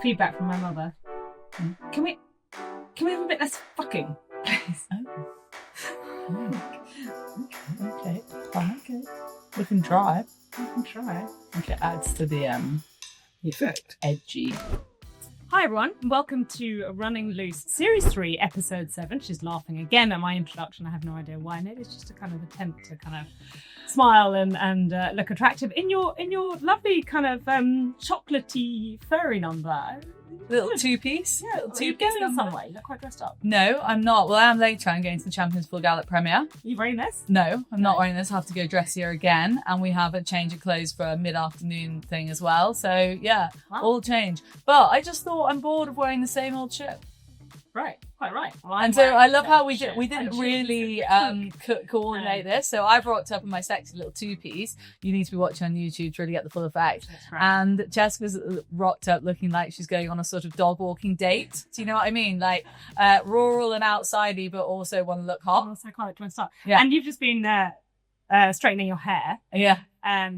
feedback from my mother. Can we have a bit less fucking, please? Okay. Fine, okay. We can try. Okay, Adds to the effect. edgy. Hi everyone, and welcome to Running Loose Series 3, Episode 7. She's laughing again at my introduction. I have no idea why. Maybe it's just a kind of attempt to kind of smile and look attractive in your lovely kind of chocolatey furry number. Little two-piece. Yeah, Little you two-piece going number. somewhere? You're quite dressed up. No, I'm not. Well, I am later. I'm going to the Champions Full Gallop premiere. Are you wearing this? No, I'm not wearing this. I have to go dressier again. And we have a change of clothes for a mid-afternoon thing as well. So, yeah, all change. But I just thought I'm bored of wearing the same old shit. Right, quite right. Well, And so I love how we didn't really coordinate this. So I've rocked up in my sexy little two-piece. You need to be watching on YouTube to really get the full effect. That's right. And Jessica's rocked up looking like she's going on a sort of dog walking date. Do you know what I mean? Like rural and outsidey, but also want to look hot. Also quite like to start. Yeah. And you've just been straightening your hair. Yeah.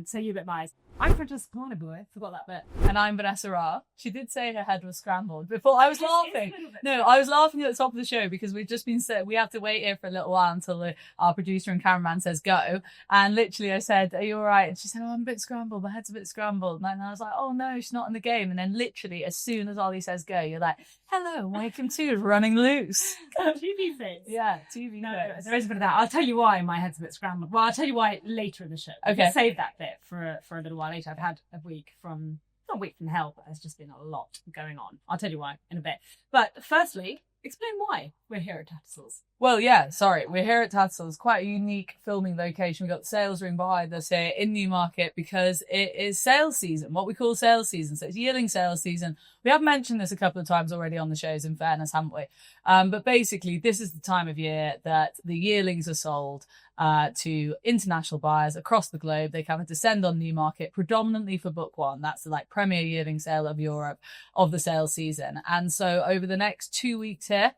So you a bit nice. I'm Francesca, Cumani boy. Forgot that bit. And I'm Vanessa Ryle. She did say her head was scrambled. Before I was laughing. It's a little bit No, I was laughing at the top of the show because we've just been said we have to wait here for a little while until our producer and cameraman says go. And literally I said, "Are you all right?" And she said, "Oh, I'm a bit scrambled. My head's a bit scrambled." And I was like, "Oh no, she's not in the game." And then literally as soon as Ollie says go, you're like, "Hello, welcome to Running Loose." TV face. Yeah, TV. No, face. there is a bit of that. I'll tell you why my head's a bit scrambled. Well, I'll tell you why later in the show. Okay. We'll save that bit for a little while later. I've had a week from, not a week from hell, but there's just been a lot going on. I'll tell you why in a bit. But firstly, explain why we're here at Tattersalls. Well, yeah, sorry. We're here at Tattersall's, quite a unique filming location. We've got the sales room behind us here in Newmarket because it is sales season, what we call sales season. So it's yearling sales season. We have mentioned this a couple of times already on the shows, in fairness, haven't we? But basically, this is the time of year that the yearlings are sold to international buyers across the globe. They kind of descend on Newmarket predominantly for book one. That's the like premier yearling sale of Europe of the sales season. And so over the next 2 weeks here,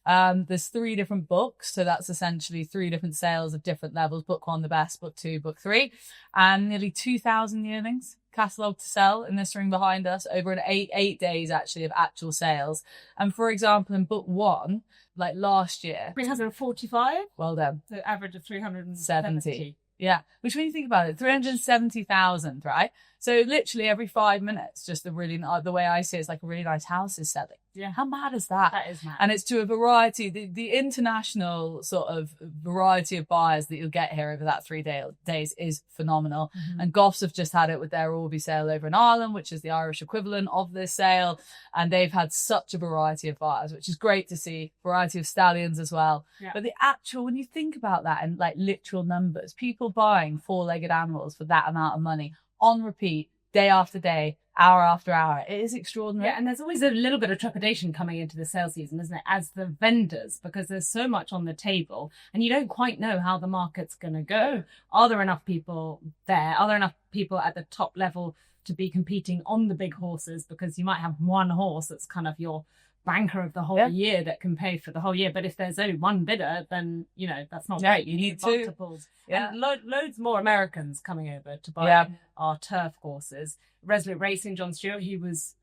there's 3 different books, so that's essentially 3 different sales of different levels. Book 1 the best, book 2, book 3, and nearly 2,000 yearlings catalogued to sell in this ring behind us over an 8 days actually of actual sales. And for example, in book 1, like last year, 345. well done, The average of 370. yeah, which when you think about it, 370,000, right? So literally every 5 minutes, just the way I see it, it's like a really nice house is selling. Yeah. How mad is that? That is mad. And it's to a variety, the international sort of variety of buyers that you'll get here over that 3 days is phenomenal. Mm-hmm. And Goffs have just had it with their Orby sale over in Ireland, which is the Irish equivalent of this sale. And they've had such a variety of buyers, which is great to see. Variety of stallions as well. Yeah. But the actual, when you think about that in like literal numbers, people buying 4-legged animals for that amount of money on repeat, day after day, hour after hour. It is extraordinary. Yeah, and there's always a little bit of trepidation coming into the sales season, isn't it, as the vendors, because there's so much on the table and you don't quite know how the market's going to go. Are there enough people there? Are there enough people at the top level to be competing on the big horses? Because you might have one horse that's kind of your banker of the whole year that can pay for the whole year. But if there's only one bidder, then, you know, that's not great. You need multiples. Yeah. And loads more Americans coming over to buy our turf horses. Resolute Racing, John Stewart, he was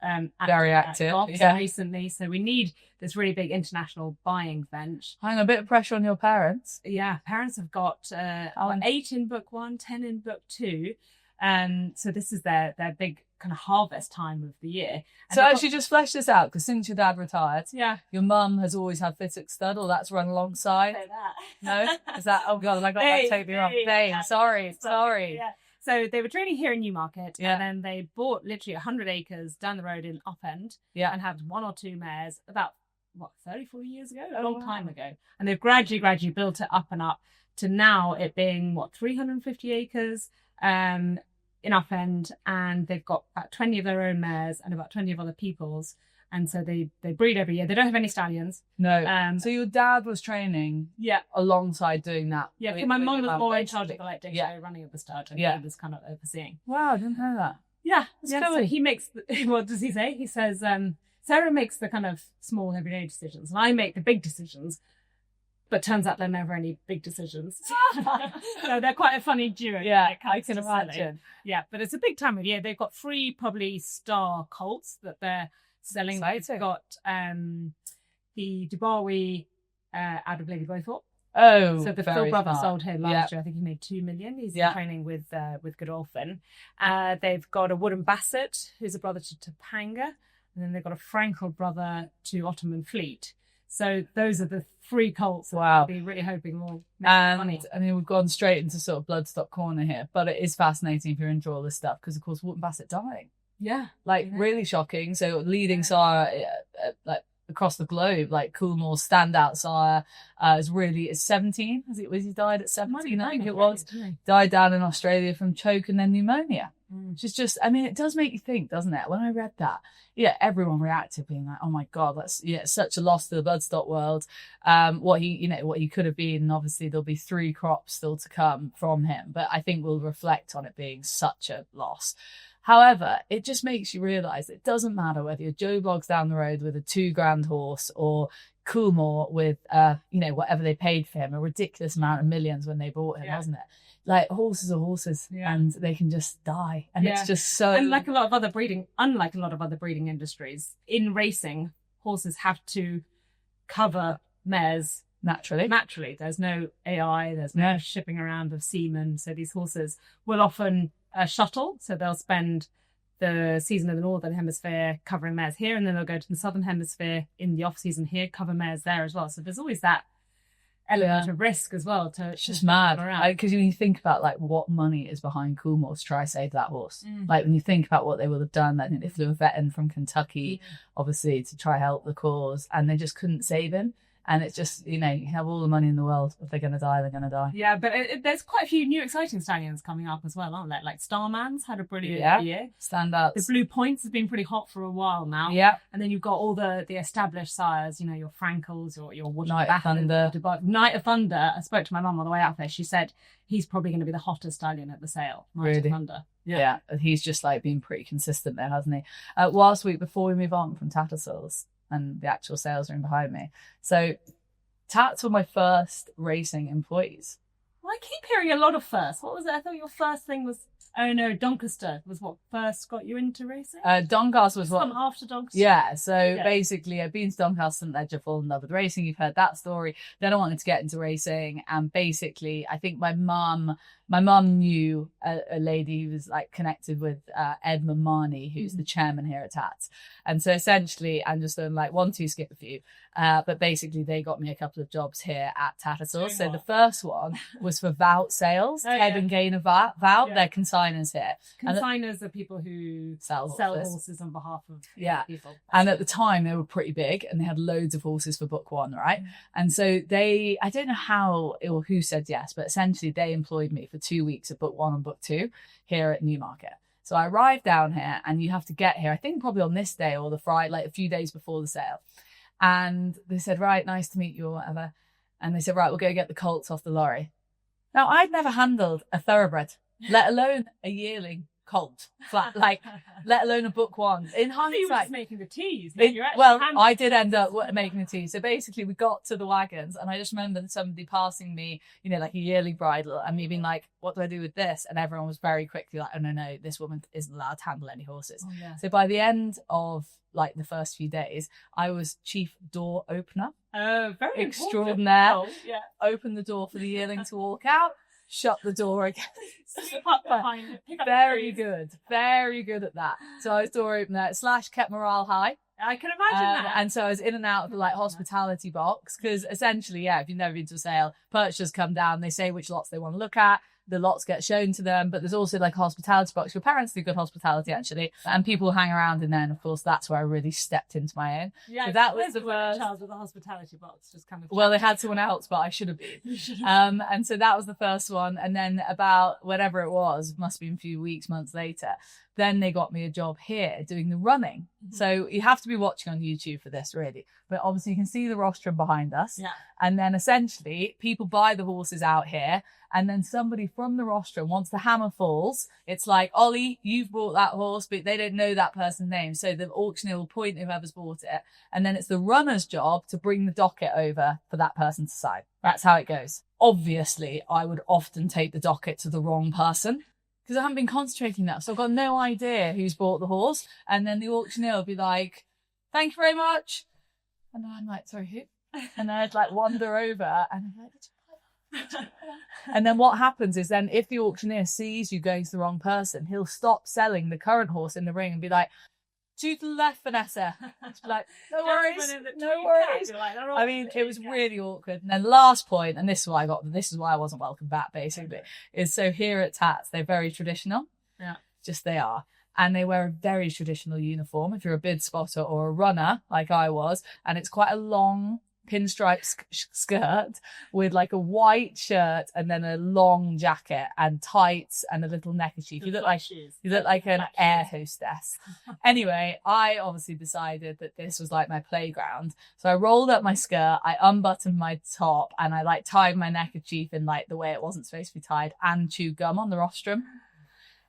very active recently. So we need this really big international buying bench. Hang on, a bit of pressure on your parents. Yeah, parents have got 8 in book 1, 10 in book 2. So this is their big kind of harvest time of the year. And so actually just flesh this out, because since your dad retired, yeah, your mum has always had Fittock stud, or that's run alongside. Say that. No? Is that, oh God, I got that totally wrong. Sorry. Yeah. So they were training here in Newmarket, Yeah. and then they bought literally 100 acres down the road in Upend, Yeah. and had 1 or 2 mares about, 30, 40 years ago? A Oh, long wow. time ago. And they've gradually built it up and up to now it being, 350 acres in Upend, and they've got about 20 of their own mares and about 20 of other people's. And so they breed every year. They don't have any stallions. No. So your dad was training alongside doing that. Yeah, with- because my with mum your was mum, more in basically. charge of the like day-to-day running of the stud, and Yeah. he was kind of overseeing. Wow, I didn't know that. Yeah, That's so cool. he makes, what does he say? He says, Sarah makes the kind of small everyday decisions, and I make the big decisions. But turns out there are never any big decisions. So they're quite a funny duo. Yeah, when it comes I can to selling. imagine. Yeah, but it's a big time of year. They've got 3 probably star colts that they're selling. Exciting. We've got the Dubawi out of Lady Beaufort. Oh, So the very Phil brother smart. sold here last year. I think he made 2 million. He's in training with Godolphin. They've got a Wooden Basset, who's a brother to Topanga, and then they've got a Frankel brother to Ottoman Fleet. So those are the 3 colts that I'll be really hoping will make money. I mean, we've gone straight into sort of bloodstock corner here, but it is fascinating if you're into all this stuff because, of course, Wooden Basset dying. Yeah. Like, really shocking. So leading sire, like, across the globe, like Coolmore's standout sire is 17. He died at 17, I think it was. Died down in Australia from choke and then pneumonia. Which is just, I mean, it does make you think, doesn't it? When I read that, everyone reacted being like, oh my God, that's such a loss to the bloodstock world. What he could have been, and obviously there'll be 3 crops still to come from him, but I think we'll reflect on it being such a loss. However, it just makes you realise it doesn't matter whether you're Joe Bloggs down the road with a $2,000 horse or Coolmore with, whatever they paid for him, a ridiculous amount of millions when they bought him, wasn't it? Like, horses are horses and they can just die. And it's just so... And unlike a lot of other breeding industries, in racing, horses have to cover mares naturally. There's no AI, there's no shipping around of semen. So these horses will often shuttle. So they'll spend the season in the Northern Hemisphere covering mares here, and then they'll go to the Southern Hemisphere in the off-season here, cover mares there as well. So there's always that element of risk as well. It's just mad. Because when you think about like what money is behind Coolmore to try to save that horse. Like when you think about what they would have done, I think they flew a vet in from Kentucky, obviously, to try help the cause, and they just couldn't save him. And it's just, you have all the money in the world. If they're going to die, they're going to die. Yeah, but there's quite a few new exciting stallions coming up as well, aren't there? Like Starman's had a brilliant year. Standouts. The Blue Points has been pretty hot for a while now. Yeah. And then you've got all the established sires, your Frankels, your Wooden Night of Thunder. Night of Thunder. I spoke to my mum on the way out there. She said he's probably going to be the hottest stallion at the sale. Night of Thunder. Yeah. He's just like been pretty consistent there, hasn't he? Before we move on from Tattersalls and the actual sales room behind me. So Tats were my first racing employees. Well, I keep hearing a lot of first. What was it? I thought your first thing was... Oh no, Doncaster was what first got you into racing? Doncaster was what... after Doncaster? Yeah, so basically I've been to Doncaster and Ledger, fallen in love with racing. You've heard that story. Then I wanted to get into racing, and basically I think my mum knew a lady who was like connected with Ed Mamani, who's the chairman here at Tats. And so essentially I'm just doing like 1, 2, skip a few. But basically they got me a couple of jobs here at Tattersall. So the first one was for Vout Sales, Ted and Gaynor Vout. They're consigners here. Consigners are people who sell horses on behalf of people. And at the time they were pretty big and they had loads of horses for book 1, right? And so I don't know how or who said yes, but essentially they employed me for 2 weeks of book 1 and book 2 here at Newmarket. So I arrived down here, and you have to get here, I think probably on this day or the Friday, like a few days before the sale. And they said, right, nice to meet you or whatever. And they said, right, we'll go get the colts off the lorry. Now, I'd never handled a thoroughbred, let alone a yearling colt, let alone a book 1. In hindsight, you were just making the teas. I did end up making the tea. So basically, we got to the wagons, and I just remember somebody passing me, like a yearling bridle, and me being like, "What do I do with this?" And everyone was very quickly like, "Oh no, this woman isn't allowed to handle any horses." So by the end of like the first few days, I was chief door opener. Oh, very extraordinaire. Yeah. Opened the door for the yearling to walk out. Shut the door again. Very good at that. So I was door opener / kept morale high. I can imagine that. And so I was in and out of the like hospitality box, because essentially, if you've never been to a sale, purchasers come down, they say which lots they want to look at. The lots get shown to them, but there's also like a hospitality box. Your parents do good hospitality, actually, and people hang around in there. And of course, that's where I really stepped into my own. Yeah, so that was the first child with a hospitality box, just kind of. Well, they had someone else, but I should have been. And so that was the first one. And then about whatever it was, must have been a few weeks, months later, then they got me a job here doing the running. So you have to be watching on YouTube for this, really. But obviously you can see the rostrum behind us. Yeah. And then essentially people buy the horses out here, and then somebody from the rostrum, once the hammer falls, it's like, Ollie, you've bought that horse, but they don't know that person's name. So the auctioneer will point whoever's bought it. And then it's the runner's job to bring the docket over for that person to sign. That's how it goes. Obviously, I would often take the docket to the wrong person, because I haven't been concentrating that. So I've got no idea who's bought the horse. And then the auctioneer will be like, thank you very much. And then I'm like, sorry, who? And then I'd like wander over and I'm like, and then what happens is then if the auctioneer sees you going to the wrong person, he'll stop selling the current horse in the ring and be like, to the left, Vanessa. It's like, no worries, no worries. I mean, it was really awkward. And then last point, and this is why I wasn't welcome back, basically, is so here at Tats, they're very traditional. Yeah. Just they are. And they wear a very traditional uniform if you're a bid spotter or a runner, like I was. And it's quite a long pinstripe skirt with like a white shirt and then a long jacket and tights and a little neckerchief. You look like an air hostess. Anyway, I obviously decided that this was like my playground. So I rolled up my skirt, I unbuttoned my top, and I like tied my neckerchief in like the way it wasn't supposed to be tied and chewed gum on the rostrum.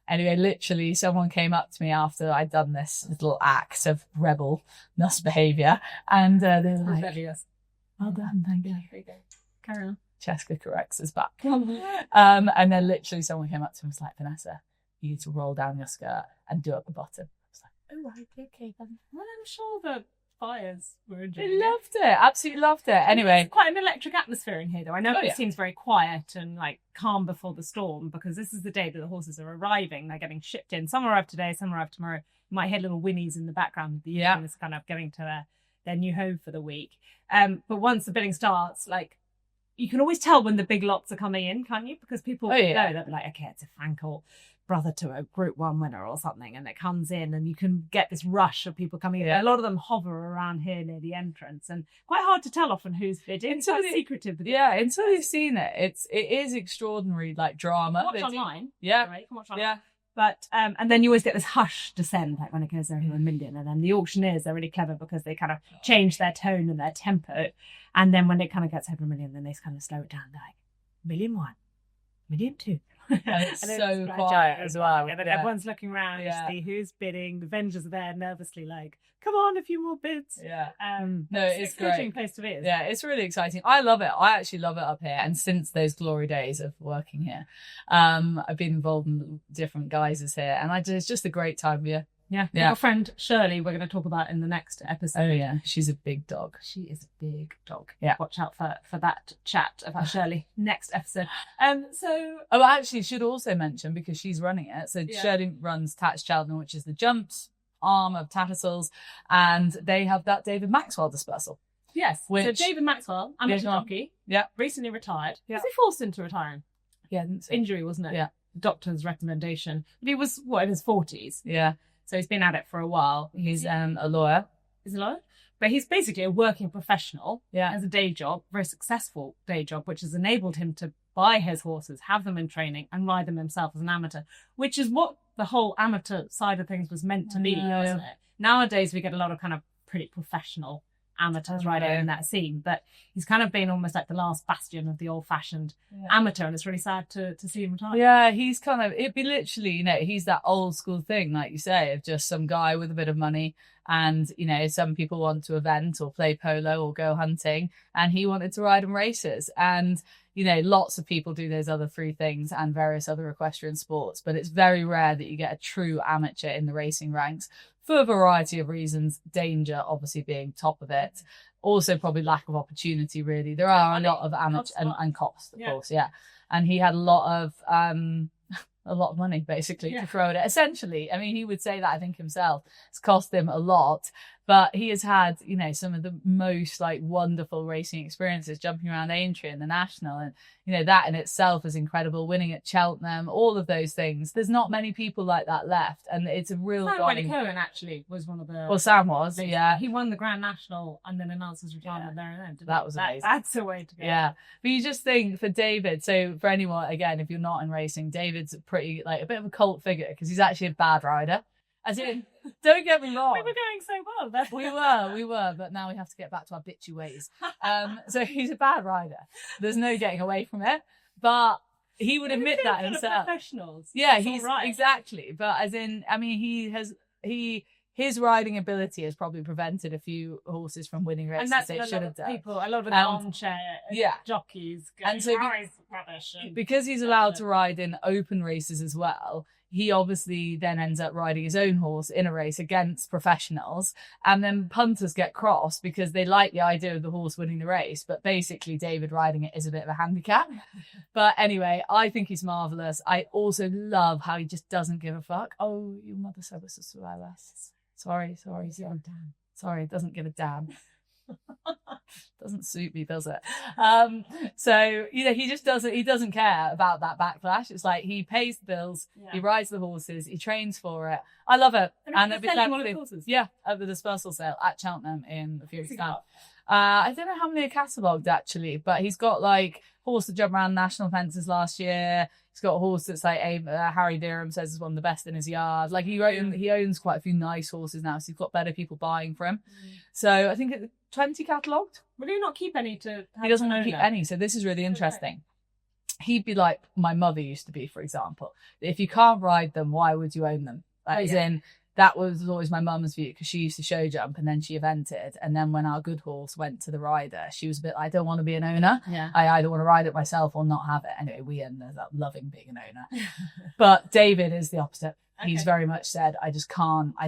Anyway, literally, someone came up to me after I'd done this little act of rebel-ness behaviour, and they were like, rebellious. Well done, thank you. There you go. Carry on. Francesca corrects us back. And then literally someone came up to me and was like, Vanessa, you need to roll down your skirt and do up the bottom. I was like, oh, right, okay then. Well, I'm sure the buyers were enjoying They loved it, absolutely loved it. Anyway. It's quite an electric atmosphere in here, though. I know it seems very quiet and like calm before the storm, because this is the day that the horses are arriving. They're getting shipped in. Some arrive today, some arrive tomorrow. You might hear little whinnies in the background. The yearling is kind of getting to their new home for the week. But once the bidding starts, like, you can always tell when the big lots are coming in, can't you? Because people know, they'll be like, okay, it's a Frankel brother to a Group 1 winner or something, and it comes in and you can get this rush of people coming in. A lot of them hover around here near the entrance, and quite hard to tell often who's bidding. It's quite secretive. Until you've seen it. It is extraordinary, like drama. Watch online. Yeah. Right? You can watch online. Yeah. But, and then you always get this hush descend, like when it goes over 1 million. And then the auctioneers, they're really clever because they kind of change their tone and their tempo. And then when it kind of gets over 1 million, then they kind of slow it down. They're like, 1,000,001, 1,000,002. And it's so quiet as well. And then everyone's looking around to see who's bidding. The vendors are there nervously like, come on, a few more bids. Yeah. No, it's a great place to be. Yeah, it's really exciting. I love it. I actually love it up here. And since those glory days of working here, I've been involved in different guises here, and it's just a great time here. Yeah. Our friend Shirley, we're going to talk about in the next episode. Oh yeah, she's a big dog. She is a big dog. Yeah. Watch out for that chat about Shirley next episode. Actually, should also mention, because she's running it. So Shirley runs Tattersall, which is the jumps arm of Tattersalls, and they have that David Maxwell dispersal. Yes. So David Maxwell, amateur jockey. Yeah. Recently retired. Yeah. Was he forced into retiring? Yeah, I think so. Injury, wasn't it? Yeah. Doctor's recommendation. But he was in his 40s. Yeah. So he's been at it for a while. He's a lawyer. He's a lawyer? But he's basically a working professional. Yeah. As a day job, very successful day job, which has enabled him to buy his horses, have them in training, and ride them himself as an amateur, which is what the whole amateur side of things was meant to be, wasn't it? Nowadays, we get a lot of kind of pretty professional amateurs riding in that scene, but he's kind of been almost like the last bastion of the old-fashioned amateur, and it's really sad to see him retire. Yeah, he's kind of, it'd be literally, he's that old school thing, like you say, of just some guy with a bit of money, and, some people want to event or play polo or go hunting, and he wanted to ride in races, and, lots of people do those other 3 things and various other equestrian sports, but it's very rare that you get a true amateur in the racing ranks, for a variety of reasons, danger obviously being top of it. Also probably lack of opportunity, really. There are a lot of amateur and cost, of course, yeah. And he had a lot of money, basically, to throw at it. Essentially, I mean, he would say that, I think, himself. It's cost him a lot. But he has had, some of the most, wonderful racing experiences, jumping around Aintree and the National. And, that in itself is incredible. Winning at Cheltenham, all of those things. There's not many people like that left. And it's a real... Sam Cohen, actually, was one of the... Well, Sam was, yeah. He won the Grand National and then announced his retirement there and then, didn't that was amazing. That's the way to go. Yeah. But you just think, for David, so for anyone, again, if you're not in racing, David's pretty, a bit of a cult figure, because he's actually a bad rider. As in, don't get me wrong. We were going so well. We were, but now we have to get back to our bitchy ways. So he's a bad rider. There's no getting away from it. But he would admit that himself. Professionals. Yeah, he's right. Exactly. But as in, I mean, his riding ability has probably prevented a few horses from winning races they should have done. A lot of armchair jockeys. And so because he's allowed to ride in open races as well, he obviously then ends up riding his own horse in a race against professionals, and then punters get cross because they like the idea of the horse winning the race, but basically David riding it is a bit of a handicap. But anyway, I think he's marvellous. I also love how he just doesn't give a fuck. Oh, your mother said this was less. Sorry, it doesn't give a damn. Doesn't suit me, does it? So he just doesn't care about that backlash. It's like he pays the bills, he rides the horses, he trains for it. I love it. And at the dispersal sale at Cheltenham in a few weeks' time. I don't know how many are catalogued actually, but he's got like horse that jumped around national fences last year. He's got a horse that's like Harry Durham says is one of the best in his yard. Like he owns quite a few nice horses now, so he's got better people buying for him. So I think 20 catalogued. Will he not keep any He doesn't keep any, so this is really interesting. He'd be like my mother used to be, for example. If you can't ride them, why would you own them? That was always my mum's view, because she used to show jump and then she evented. And then when our good horse went to the rider, she was a bit, I don't want to be an owner. Yeah. I either want to ride it myself or not have it. Anyway, we ended up loving being an owner. But David is the opposite. Okay. He's very much said, I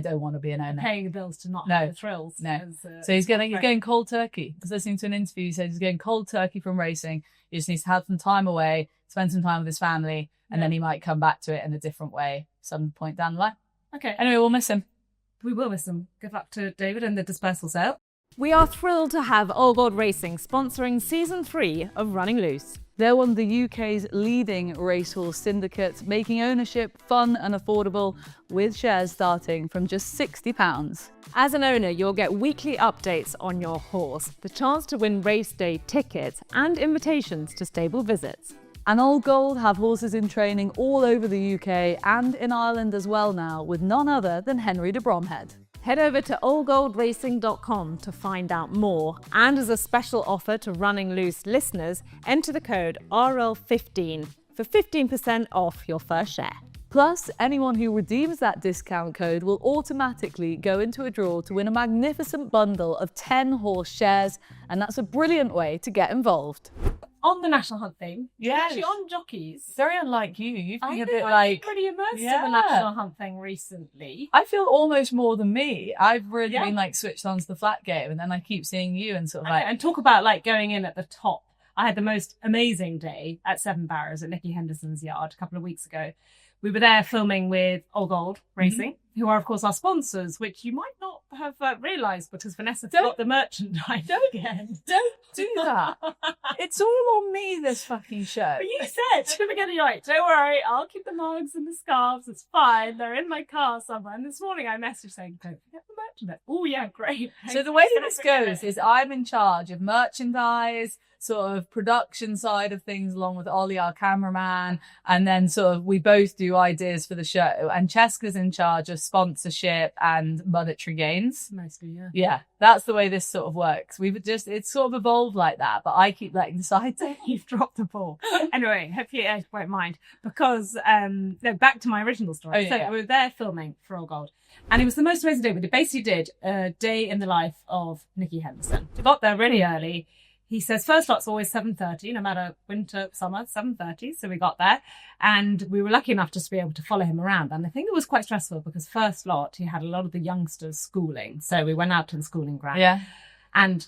don't want to be an owner. Paying the bills to not have the thrills. No. So he's going cold turkey. I was listening to an interview, he said he's going cold turkey from racing. He just needs to have some time away, spend some time with his family, and then he might come back to it in a different way some point down the line. Okay. Anyway, we'll miss him. We will miss him. Good luck to David and the dispersal sale. We are thrilled to have Old Gold Racing sponsoring Season 3 of Running Loose. They're one of the UK's leading racehorse syndicates, making ownership fun and affordable, with shares starting from just £60. As an owner, you'll get weekly updates on your horse, the chance to win race day tickets, and invitations to stable visits. And Old Gold have horses in training all over the UK and in Ireland as well now, with none other than Henry de Bromhead. Head over to oldgoldracing.com to find out more. And as a special offer to Running Loose listeners, enter the code RL15 for 15% off your first share. Plus, anyone who redeems that discount code will automatically go into a draw to win a magnificent bundle of 10 horse shares, and that's a brilliant way to get involved. On the National Hunt theme, yes. Actually on jockeys. Very unlike you. You've been a bit pretty immersed in the National Hunt thing recently. I feel almost more than me. I've really been like switched on to the flat game, and then I keep seeing you and sort of like... And talk about like going in at the top. I had the most amazing day at Seven Barrows at Nikki Henderson's yard a couple of weeks ago. We were there filming with Old Gold Racing, who are, of course, our sponsors, which you might not have realised because Vanessa forgot the merchandise. Don't do that. It's all on me, this fucking show. But you said, at the beginning, you're like, don't worry, I'll keep the mugs and the scarves. It's fine. They're in my car somewhere. And this morning I messaged saying, don't forget the merchandise. Oh, yeah, great. So the way this goes is I'm in charge of merchandise, sort of production side of things, along with Ollie, our cameraman, and then sort of we both do ideas for the show, and Cheska's in charge of sponsorship and monetary gains. Mostly, yeah. Yeah, that's the way this sort of works. It's sort of evolved like that, but I keep letting the side down. You've dropped the ball. Anyway, hopefully I won't mind, because back to my original story. We were there filming for Old Gold, and it was the most amazing day. We basically did a day in the life of Nikki Henderson. We got there really early. He says first lot's always 7:30, no matter winter, summer, 7:30. So we got there, and we were lucky enough just to be able to follow him around. And I think it was quite stressful because first lot, he had a lot of the youngsters schooling. So we went out to the schooling ground. Yeah. And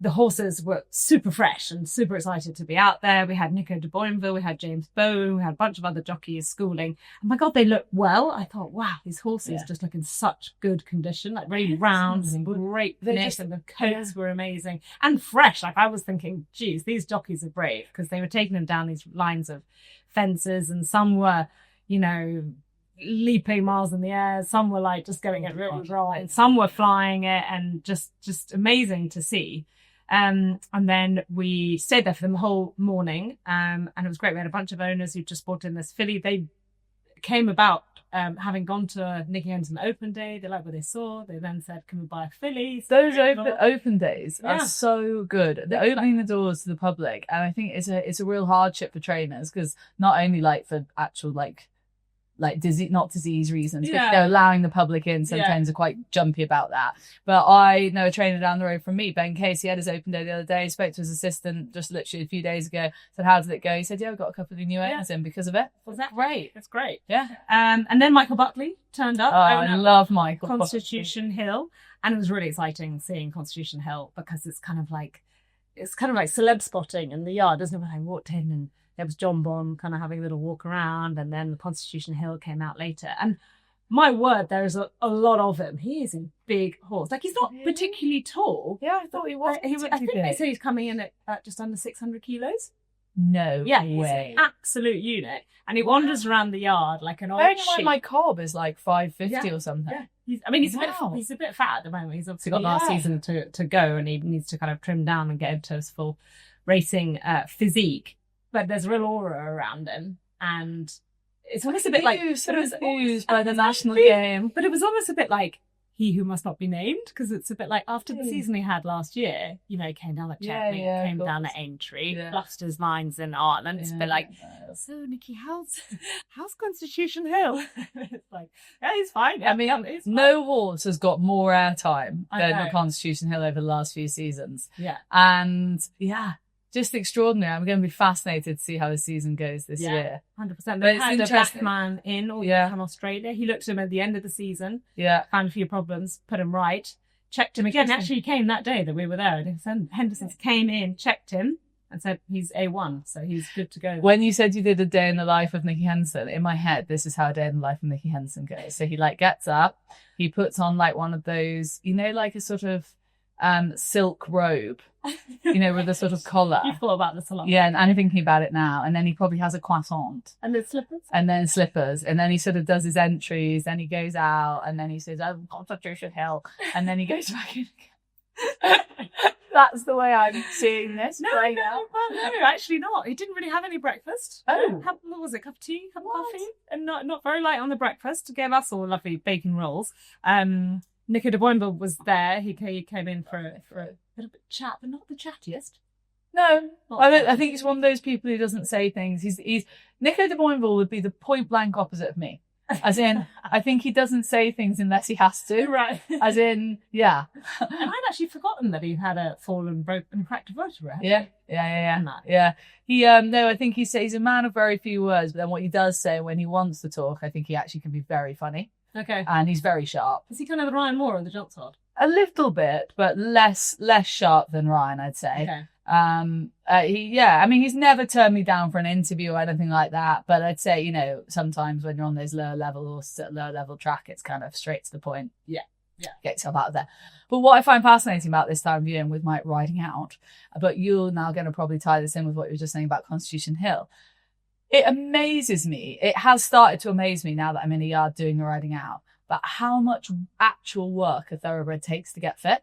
the horses were super fresh and super excited to be out there. We had Nico de Boinville, we had James Bowen, we had a bunch of other jockeys schooling. And my God, they looked well. I thought, wow, these horses just look in such good condition, like really round and great finish, and the coats were amazing and fresh. Like I was thinking, geez, these jockeys are brave, because they were taking them down these lines of fences, and some were, leaping miles in the air. Some were like just going it really dry, and some were flying it, and just amazing to see. And then we stayed there for the whole morning, and it was great. We had a bunch of owners who just brought in this filly. They came about having gone to a Nikki Henderson open day. They liked what they saw. They then said, can we buy a filly? Those open days are so good. They're opening the doors to the public, and I think it's a real hardship for trainers, because not only like for actual like like not disease reasons, but Yeah. allowing the public in sometimes are quite jumpy about that. But I know a trainer down the road from me, Ben Case, he had his open day the other day, spoke to his assistant just literally a few days ago, said, how did it go? He said, yeah, I've got a couple of new owners in because of it. Was that Great. It's great. Yeah. And then Michael Buckley turned up. Oh, I love Michael. Constitution Hill. And it was really exciting seeing Constitution Hill because it's kind of like celeb spotting in the yard, isn't it? When I walked in and there was John Bond kind of having a little walk around, and then Constitution Hill came out later. And my word, there is a lot of him. He is a big horse. Like, he's not particularly tall. Yeah, I thought he was. I think they say he's coming in at just under 600 kilos. No Yeah, way. he's an absolute unit. And he wanders around the yard like an old Bearing in mind sheep. my cob is like 550 or something. Yeah. He's a bit fat at the moment. He's obviously got last season to go, and he needs to kind of trim down and get into his full racing physique. But there's a real aura around him, and it's almost a bit like used by the national game. But it was almost a bit like He Who Must Not Be Named, because it's a bit like after the season he had last year, you know, he came down at Cheltenham, came down at Aintree, lost his lines in Ireland. It's a bit like, so Nikki, how's Constitution Hill? It's like, yeah, he's fine. I mean, no horse has got more airtime than the Constitution Hill over the last few seasons. Yeah. And just extraordinary. I'm going to be fascinated to see how the season goes this year. 100%. They had a black man in from Australia. He looked at him at the end of the season. Yeah. Found a few problems, put him right, checked him again. Actually, he came that day that we were there. Henderson came in, checked him, and said he's A1, so he's good to go. When you said you did a day in the life of Nikki Henderson, in my head, this is how a day in the life of Nikki Henderson goes. So he like gets up, he puts on like one of those, you know, like a sort of silk robe, you know, with a sort of collar. You thought about this a lot. Yeah, and I'm thinking about it now. And then he probably has a croissant. And then slippers. And then slippers. And then he sort of does his entries. Then he goes out. And then he says, oh, Constitution Hill. And then he goes back in again. That's the way I'm seeing this. No, actually not. He didn't really have any breakfast. Oh. What was it? Cup of tea? Cup of coffee? And not very light on the breakfast. Gave us all lovely bacon rolls. Nikki de Boinville was there. He came in for a bit of chat, but not the chattiest. No, I think he's one of those people who doesn't say things. He's Nikki de Boinville would be the point blank opposite of me. As in, I think he doesn't say things unless he has to. Right. As in, yeah. And I'd actually forgotten that he had a fallen, broken, cracked vertebra. Yeah. He no, I think he's a man of very few words, but then what he does say when he wants to talk, I think he actually can be very funny. Okay. And he's very sharp. Is he kind of the Ryan Moore of the jump squad? A little bit, but less sharp than Ryan, I'd say. Okay. I mean, he's never turned me down for an interview or anything like that. But I'd say, you know, sometimes when you're on those lower level track, it's kind of straight to the point. Yeah. Get yourself out of there. But what I find fascinating about this time of year and with Mike riding out, but you're now going to probably tie this in with what you were just saying about Constitution Hill. It amazes me. It has started to amaze me now that I'm in a yard doing the riding out, but how much actual work a thoroughbred takes to get fit.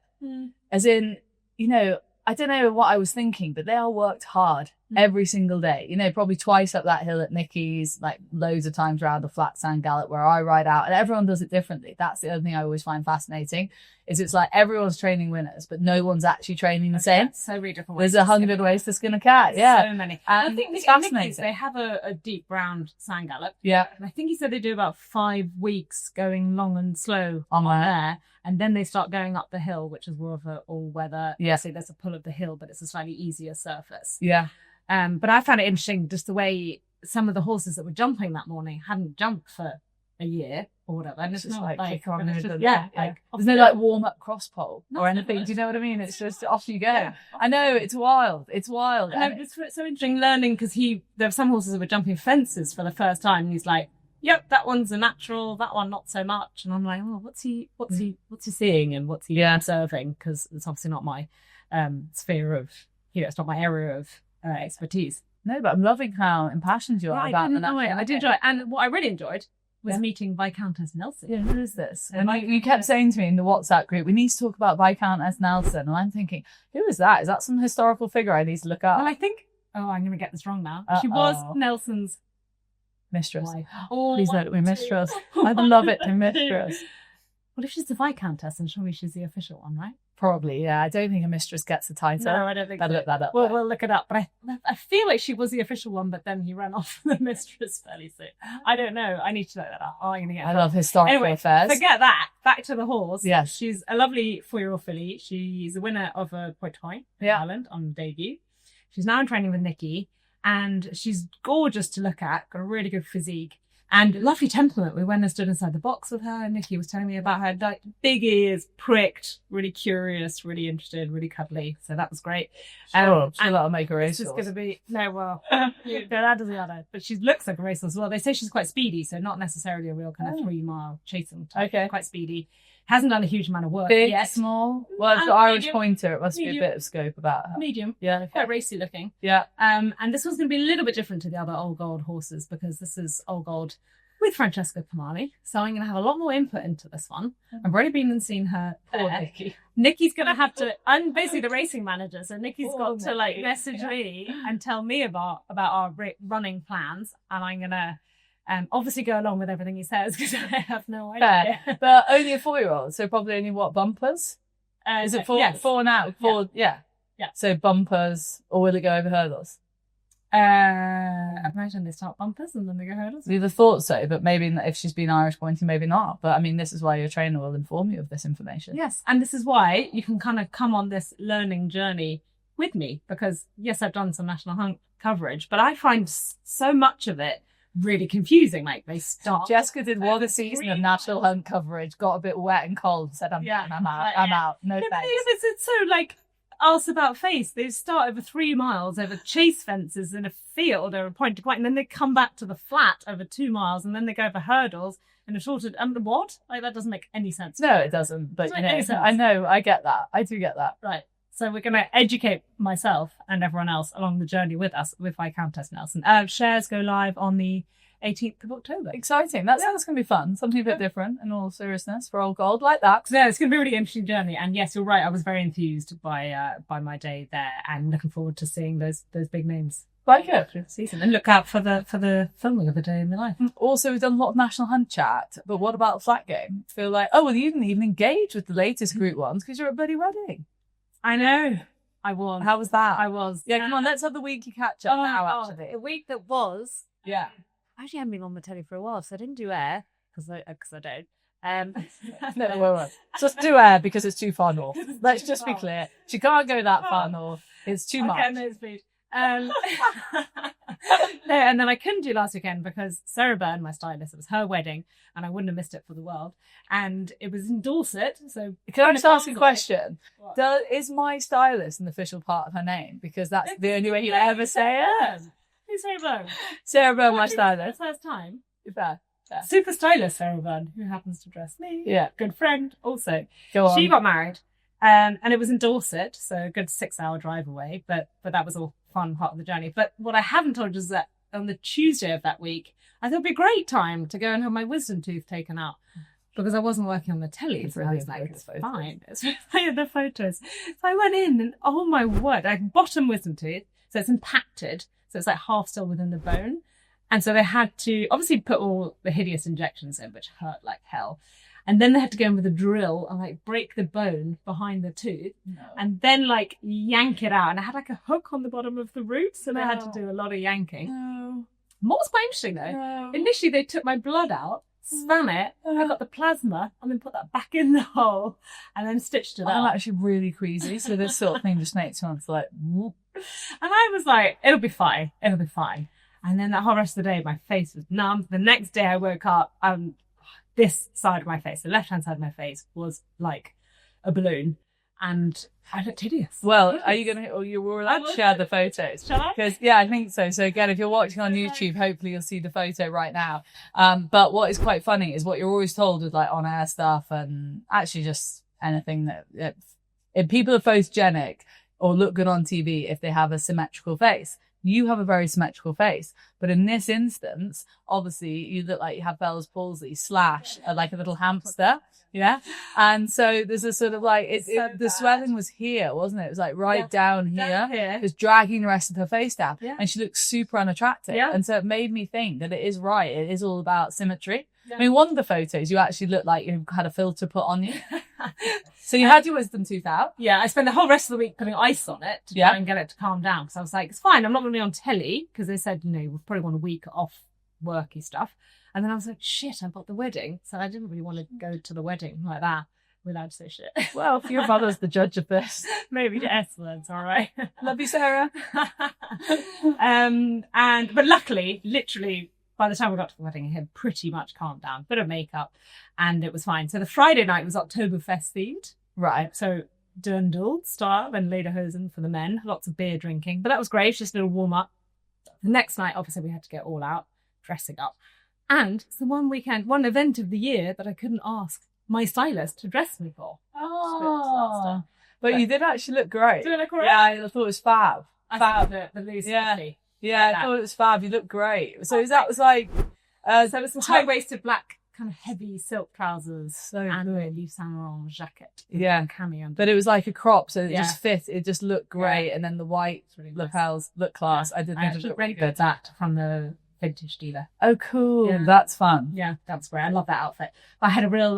As in, you know, I don't know what I was thinking, but they are worked hard every single day. You know, probably twice up that hill at Nikki's, like loads of times around the flat sand gallop where I ride out, and everyone does it differently. That's the other thing I always find fascinating, is it's like everyone's training winners, but no one's actually training the same. So many different ways. There's 100 ways to skin a cat. Yeah. So many. And I think it's fascinating. Nikki's, they have a deep round sand gallop. Yeah. And I think he said they do about 5 weeks going long and slow on there. And then they start going up the hill, which is more of an all-weather. Yeah. So there's a pull of the hill, but it's a slightly easier surface. Yeah. But I found it interesting just the way some of the horses that were jumping that morning hadn't jumped for a year or whatever. And it's just not like kick on. there's no like warm up cross pole or anything. Do you know what I mean? It's just off you go. Yeah. I know, it's wild. It's wild. And it's so interesting learning because there were some horses that were jumping fences for the first time, and he's like, "Yep, that one's a natural. That one not so much." And I'm like, "Oh, what's he seeing and what's he observing?" Because it's obviously not my sphere of, you know, it's not my area of expertise. No, but I'm loving how impassioned you are about the I did enjoy it. And what I really enjoyed was meeting Viscountess Nelson. Yeah, who is this? And you kept saying to me in the WhatsApp group, we need to talk about Viscountess Nelson. And I'm thinking, who is that? Is that some historical figure I need to look up? Well, I think, I'm going to get this wrong now. She was Nelson's mistress. wife. Please let me mistress. I'd love it to mistress. Well, if she's the Viscountess, then surely she's the official one, right? Probably, yeah. I don't think a mistress gets a title. No, I don't think Better so. look that up. We'll look it up. But I feel like she was the official one, but then he ran off the mistress fairly soon. I don't know. I need to look that up. Oh, I'm going to get I love historical affairs. Forget that. Back to the horse. Yes. She's a lovely 4-year-old filly. She's the winner of a Poitou in Ireland on debut. She's now in training with Nikki, and she's gorgeous to look at. Got a really good physique. And lovely temperament. We went and stood inside the box with her, and Nikki was telling me about her, like, big ears, pricked, really curious, really interested, really cuddly. So that was great. Sure, and that'll make a racehorse. This is going to be, that doesn't matter. But she looks like a racehorse as well. They say she's quite speedy, so not necessarily a real kind of 3-mile chasing type. Okay. Quite speedy. Hasn't done a huge amount of work Big, yet. small? Well, it's the Irish medium. pointer. It must be Medium. a bit of scope about her. Medium. Yeah. Okay. Quite racy looking. Yeah. And this one's going to be a little bit different to the other Old Gold horses because this is Old Gold with Francesca Cumani. So I'm going to have a lot more input into this one. I've already been and seen her. Poor Nikki. Nikki's going to have to, I'm basically the racing manager. So Nikki's Poor got to like Nikki. message me and tell me about our running plans. And I'm going to obviously go along with everything he says because I have no idea. Fair. But only a 4-year-old, so probably only what, bumpers? Is it 4? Yes. 4 now? 4, yeah. Yeah. So bumpers, or will it go over hurdles? I imagine they start bumpers and then they go hurdles. We'd have thought so, but maybe if she's been Irish pointing, maybe not. But I mean, this is why your trainer will inform you of this information. Yes, and this is why you can kind of come on this learning journey with me because, yes, I've done some national hunt coverage, but I find so much of it really confusing. Like they start. Jessica did one season of national hunt coverage, got a bit wet and cold, said, I'm out. No thanks. It's so like ask about face. They start over 3 miles over chase fences in a field or a point to point, and then they come back to the flat over 2 miles, and then they go over hurdles in a shorter. What? Like that doesn't make any sense. No, it doesn't. But Doesn't make any sense. I know, I get that. I do get that. Right. So we're going to educate myself and everyone else along the journey with us with Viscountess Nelson. Shares go live on the 18th of October. Exciting. That's going to be fun. Something a bit different in all seriousness for Old Gold like that. So yeah, it's going to be a really interesting journey. And yes, you're right. I was very enthused by my day there and looking forward to seeing those big names. Like it. Through the season. And look out for the filming of the day in my life. Also, we've done a lot of national hunt chat, but what about the flat game? Feel like, oh, well, you didn't even engage with the latest group ones because you're at bloody wedding. I know. I was. How was that? I was. Yeah, come on, let's have the weekly catch up now, actually. A week that was. Yeah. I actually haven't been on the telly for a while, so I didn't do air because I don't. No, won't. Just do air because it's too far north. Let's just be clear. She can't go that far north. It's too much. No speed. No, and then I couldn't do last weekend because Sarah Byrne, my stylist, it was her wedding and I wouldn't have missed it for the world. And it was in Dorset, so... Can I just ask a question? What? Is my stylist an official part of her name? Because that's the only way you ever say it. Who's Sarah Byrne? Sarah Byrne, my The stylist. first time. Fair. Super stylist Sarah Byrne, who happens to dress me. Yeah. Good friend also. Go on. She got married. And it was in Dorset, so a good 6-hour drive away, but that was all fun part of the journey. But what I haven't told you is that on the Tuesday of that week, I thought it'd be a great time to go and have my wisdom tooth taken out because I wasn't working on the telly. So I was like, it's fine. It's the photos. So I went in and oh my word, I have bottom wisdom tooth, so it's impacted, so it's like half still within the bone. And so they had to obviously put all the hideous injections in, which hurt like hell. And then they had to go in with a drill and like break the bone behind the tooth and then like yank it out. And I had like a hook on the bottom of the roots and I had to do a lot of yanking. What was quite interesting though, initially they took my blood out, spun it, I got the plasma and then put that back in the hole and then stitched it I'm up. actually really queasy, so this sort of thing just makes me like, whoop. And I was like, it'll be fine. And then that whole rest of the day, my face was numb. The next day I woke up, this side of my face, the left-hand side of my face, was like a balloon, and I looked hideous. Well, are you going to, or you were allowed to share the photos? Shall I? Because, yeah, I think so. So again, if you're watching on YouTube, hopefully you'll see the photo right now. But what is quite funny is what you're always told with like on-air stuff and actually just anything that if people are photogenic or look good on TV if they have a symmetrical face. You have a very symmetrical face, but in this instance, obviously you look like you have Bell's palsy / like a little hamster. Yeah. And so there's a sort of like, the swelling was here, wasn't it? It was like right down here. It was dragging the rest of her face down and she looked super unattractive. Yeah. And so it made me think that it is right. It is all about symmetry. I mean, one of the photos, you actually look like you had a filter put on you. So you had your wisdom tooth out. Yeah, I spent the whole rest of the week putting ice on it to try and get it to calm down. Because I was like, it's fine, I'm not going to be on telly. Because they said, we probably want a week off worky stuff. And then I was like, shit, I've got the wedding. So I didn't really want to go to the wedding like that without say shit. Well, if your mother's the judge of this. Maybe the S words, all right. Love you, Sarah. But luckily, literally, by the time we got to the wedding, it had pretty much calmed down. Bit of makeup, and it was fine. So the Friday night was Oktoberfest themed. Right. So Dirndl style and lederhosen for the men. Lots of beer drinking. But that was great. Just a little warm up. The next night, obviously, we had to get all out, dressing up. And it's the one event of the year that I couldn't ask my stylist to dress me for. Oh. But you did actually look great. Did I look great? Yeah, I thought it was fab. I thought the loose fitty. Yeah, I thought it was fab. You look great. So that was like... so it was some high-waisted black, kind of heavy silk trousers and good. a Yves Saint Laurent jacket. Yeah. Cami But it was like a crop, so it just fit. It just looked great. And then the white lapels looked class. I did think it looked really good. That from the vintage dealer. Oh, cool. Yeah. That's fun. Yeah, that's great. I love that outfit. But I had a real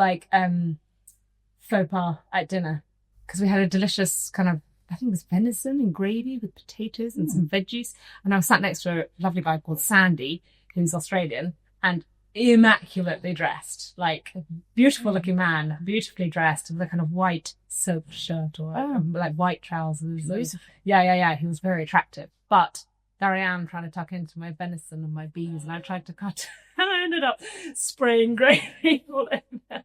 faux pas at dinner because we had a delicious kind of, I think it was venison and gravy with potatoes and some veggies. And I was sat next to a lovely guy called Sandy, who's Australian, and immaculately dressed, like a beautiful looking man, beautifully dressed with a kind of white silk shirt or like white trousers. Yeah. He was very attractive. But there I am trying to tuck into my venison and my bees, and I tried to cut, and I ended up spraying gravy all over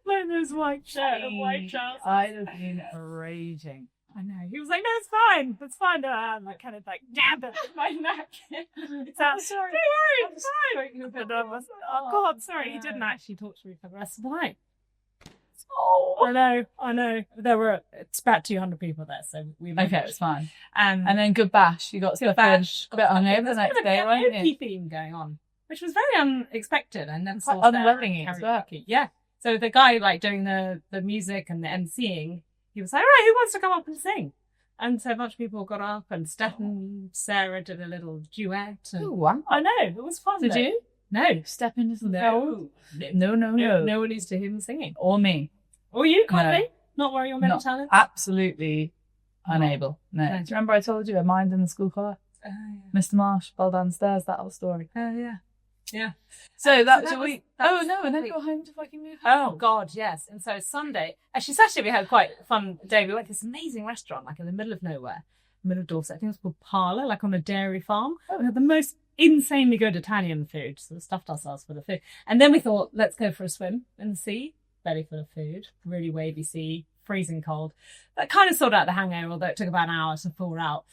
those white shirt and white trousers. I'd have been raging. I know. He was like, no, it's fine. No, I'm like kind of like dab it with my neck. I'm sorry. Don't worry, it's fine. Oh God, sorry. He didn't actually talk to me for the rest of the night. Oh, I know. It's about 200 people there, so we managed. Okay, it's fine. And then good bash. You got stuff bash. A bit hungover the next day, weren't you? Theme going on, which was very unexpected. I never saw unwilling as well. Yeah. So the guy doing the music and the MCing, he was like, all right, who wants to come up and sing? And so a bunch of people got up, and Steph and Sarah did a little duet. Oh, wow. I know, it was fun. Did you? No. Step into the No. No one is to him singing. Or me. Or you, can't be? Not worry your mental talent? Absolutely unable. No. Do you remember I told you I mined in the school choir? Oh, yeah. Mr. Marsh fell downstairs, that whole story. Oh, yeah. Yeah. So that was a week. Oh, no, and then you got home to fucking move home. Oh, God, yes. And so Sunday, actually Saturday we had quite a fun day. We went to this amazing restaurant, like in the middle of nowhere, middle of Dorset. I think it was called Parlour, like on a dairy farm. We had the most insanely good Italian food, so we stuffed ourselves for the food. And then we thought, let's go for a swim in the sea. Belly full of food, really wavy sea, freezing cold. That kind of sorted out the hangover, although it took about an hour to thaw out.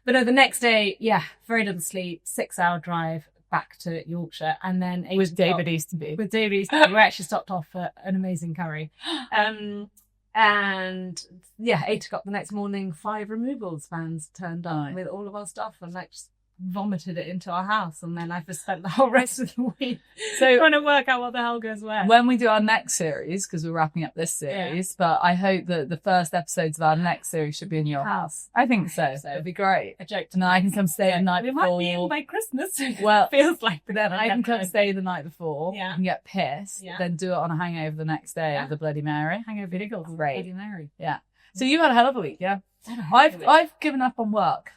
But no, the next day, very little sleep, 6-hour drive back to Yorkshire, and then with David Easterby. We actually stopped off for an amazing curry. And 8 o'clock the next morning, 5 removals vans turned up with all of our stuff and just vomited it into our house, and then I've just spent the whole rest of the week trying to work out what the hell goes where. When we do our next series, because we're wrapping up this series, but I hope that the first episodes of our next series should be in your house. I think so. It'd be great. A joke. And I can come stay the night before. It might be in by Christmas. Well, feels like then I can come stay the night before and get pissed, then do it on a hangover the next day of the Bloody Mary. Hangover Diggles. Great. Bloody Mary. Yeah. So you had a hell of a week, yeah? I've given up on work.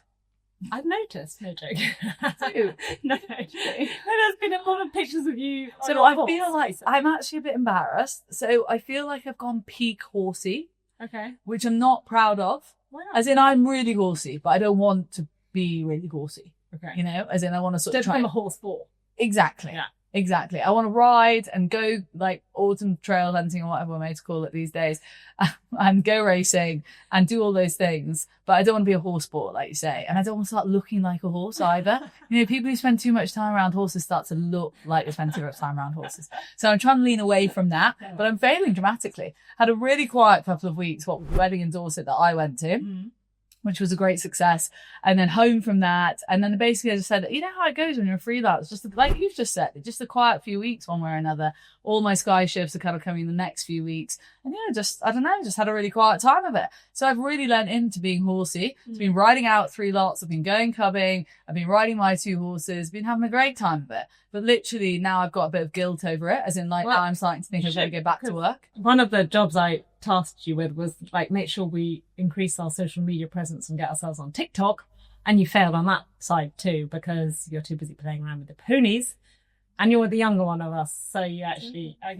I've noticed, no joke. No, there's been a lot of pictures of you. So I feel like I'm actually a bit embarrassed. So I feel like I've gone peak horsey. Okay. Which I'm not proud of. Why not? As in, I'm really horsey, but I don't want to be really horsey. Okay. You know, as in, I want to sort of become a horse sport. Exactly. Yeah. Exactly. I want to ride and go like autumn trail hunting or whatever we're made to call it these days, and go racing and do all those things. But I don't want to be a horse sport, like you say. And I don't want to start looking like a horse either. You know, people who spend too much time around horses start to look like they spend too much time around horses. So I'm trying to lean away from that, but I'm failing dramatically. Had a really quiet couple of weeks, wedding in Dorset that I went to. which was a great success. And then home from that. And then basically I just said, you know how it goes when you're a freelance, just like you've just said, just a quiet few weeks one way or another. All my Sky shifts are kind of coming in the next few weeks. And I don't know, just had a really quiet time of it. So I've really learned into being horsey. I've been riding out 3 lots. I've been going cubbing. I've been riding my 2 horses, been having a great time of it. But literally now I've got a bit of guilt over it, as in like now I'm starting to think I'm going to go back to work. One of the jobs I tasked you with was like make sure we increase our social media presence and get ourselves on TikTok. And you failed on that side too, because you're too busy playing around with the ponies. And you're the younger one of us, so you actually. I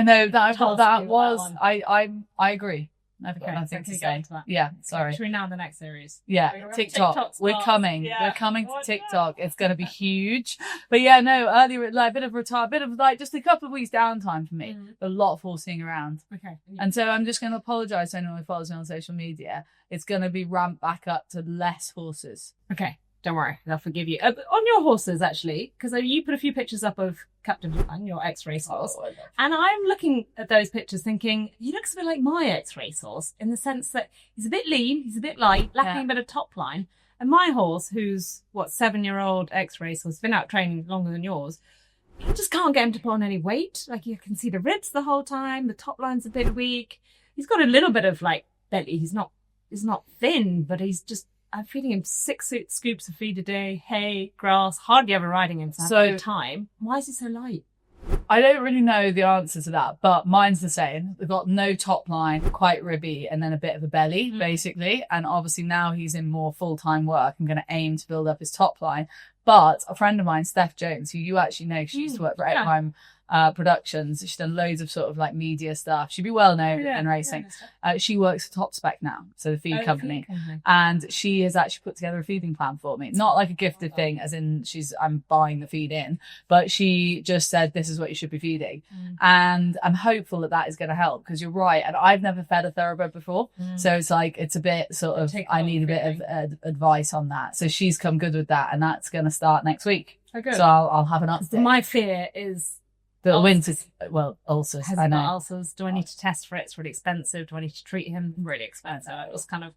know that was. I agree. I've got nothing to say. Yeah, sorry. Should we now in the next series? Yeah, TikTok. We're coming. Yeah. We're coming to TikTok. It's going to be huge. But yeah, no. Earlier, like a bit of like just a couple of weeks downtime for me. A lot of horsing around. Okay. And so I'm just going to apologise to anyone who follows me on social media. It's going to be ramped back up to less horses. Okay. Don't worry, they'll forgive you. On your horses, actually, because you put a few pictures up of Captain Cumani, your ex-racehorse, and I'm looking at those pictures thinking, he looks a bit like my ex-racehorse in the sense that he's a bit lean, he's a bit light, lacking a bit of top line. And my horse, who's, 7-year-old ex-racehorse, been out training longer than yours, you just can't get him to put on any weight. Like, you can see the ribs the whole time, the top line's a bit weak. He's got a little bit of, like, belly. He's not thin, but he's just... I'm feeding him 6 scoops of feed a day, hay, grass, hardly ever riding him to have a good time. Why is he so light? I don't really know the answer to that, but mine's the same. We've got no top line, quite ribby, and then a bit of a belly, basically. And obviously now he's in more full-time work. I'm going to aim to build up his top line. But a friend of mine, Steph Jones, who you actually know, she used to work for Epheim Productions. She's done loads of sort of like media stuff. She'd be well known in racing. She works for Top Spec now, so the feed company. And she has actually put together a feeding plan for me. Not like a gifted thing, as in I'm buying the feed in, but she just said, this is what you should be feeding. And I'm hopeful that is going to help, because you're right. And I've never fed a thoroughbred before. So it's like, it's a bit sort of, I need a bit of advice on that. So she's come good with that, and that's going to start next week. Oh, good. So I'll have an update. My fear is the winter, ulcers. Has I know. Ulcers. Do I need to test for it? It's really expensive. Do I need to treat him? Really expensive. It was kind of.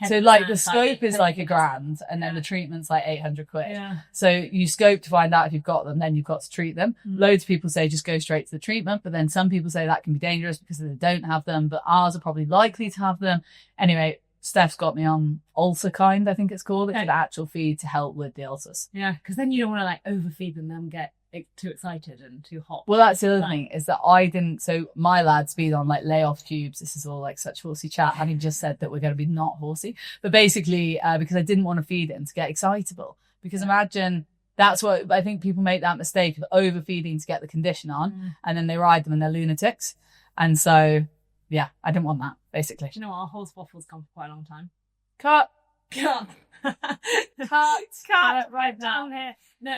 So like the scope is like $1,000, and then the treatment's like 800 quid. Yeah. So you scope to find out if you've got them, then you've got to treat them. Loads of people say just go straight to the treatment, but then some people say that can be dangerous because they don't have them, but ours are probably likely to have them. Anyway, Steph's got me on ulcer kind, I think it's called. It's an actual feed to help with the ulcers. Yeah, because then you don't want to like overfeed them and get too excited and too hot. Well, that's the other thing, is that I didn't. So my lad's been on like layoff tubes. This is all like such horsey chat, having just said that we're going to be not horsey, but basically because I didn't want to feed him to get excitable. Because imagine, that's what I think people make, that mistake of overfeeding to get the condition on, and then they ride them and they're lunatics. And so yeah, I didn't want that, basically. Do you know what? Our horse waffle's gone for quite a long time. Cut. Right down here. No.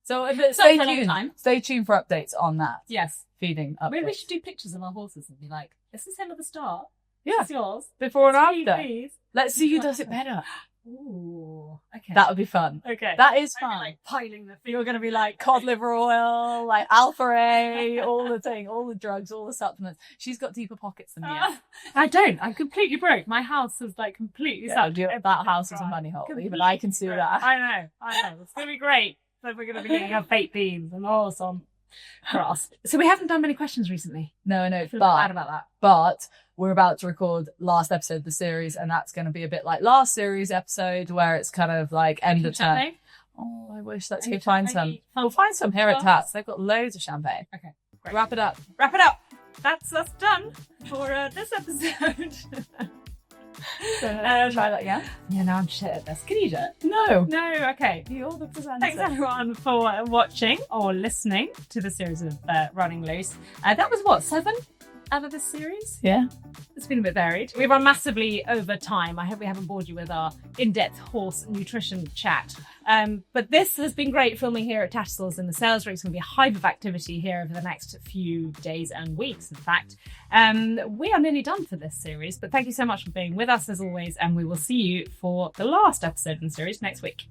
So stay tuned for updates on that. Yes. Feeding updates. Maybe we should do pictures of our horses and be like, is this him at the start? Yeah. Is this yours? Before and after. Please. Let's see who does it better. Ooh. Okay. That would be fun. Okay. That is fun. Like piling the feed. You're going to be like cod liver oil, like Alpha A, all the drugs, all the supplements. She's got deeper pockets than me. I don't. I'm completely broke. My house is like completely sucked. That house is a money hole. Even I can do that. I know. It's going to be great. So we're going to be eating our baked beans and all some grass. So we haven't done many questions recently. No, I feel bad about that. But we're about to record last episode of the series, and that's going to be a bit like last series episode, where it's kind of like end of term. Oh, I wish that we find some. We'll find some here at Tats. They've got loads of champagne. Okay, great. Wrap it up. That's us done for this episode. Try that again. Yeah, no, I'm shit at this. Can you do it? No. Okay. You're the presenter. Thanks everyone for watching or listening to the series of Running Loose. That was 7 out of this series? Yeah. It's been a bit varied. We've run massively over time. I hope we haven't bored you with our in-depth horse nutrition chat. But this has been great filming here at Tattersalls in the sales room. It's going to be a hive of activity here over the next few days and weeks, in fact. We are nearly done for this series, but thank you so much for being with us as always, and we will see you for the last episode in the series next week.